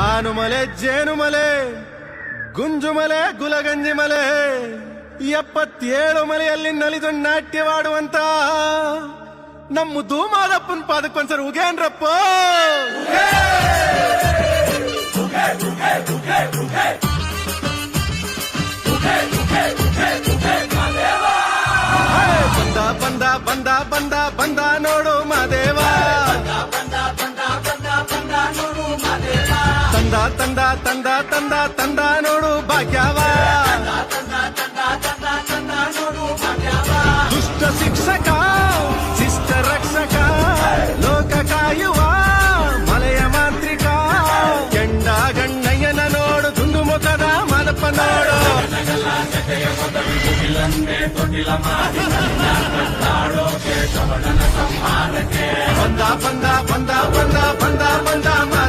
ಆನುಮಲೆ ಜೇನುಮಲೆ ಗುಂಜುಮಲೆ ಗುಲಗಂಜಿ ಮಲೆ 77 ಮಲೆಯಲ್ಲಿ ನಲಿದು ನಾಟ್ಯವಾಡುವಂತ ನಮ್ಮ ಧೂಮಾದಪ್ಪನ ಪಾದಕ್ಕೊಂದ್ಸರಿ ಉಗೇನ್ರಪ್ಪ. ಬಂದ ಬಂದ ಬಂದ ಬಂದ ನೋಡು ಮಾದೇವ, ತಂದ ತಂದ ತಂದ ತಂದ ತಂದ ನೋಡು ಭಾಗ್ಯವ, ದುಷ್ಟ ಶಿಕ್ಷಕ ಶಿಷ್ಟ ರಕ್ಷಕ ಲೋಕ ಕಾಯುವ ಮಲೆಯ ಮಾಂತ್ರಿಕ, ಕೆಂಡ ಗಣ್ಣಯ್ಯನ ನೋಡು ದುಂದು ಮುಖದ ಮಾದಪ್ಪ ನೋಡು. ಬಂದ ಬಂದ ಬಂದ ಬಂದ ಬಂದ ಬಂದ ಮಾದೇವ.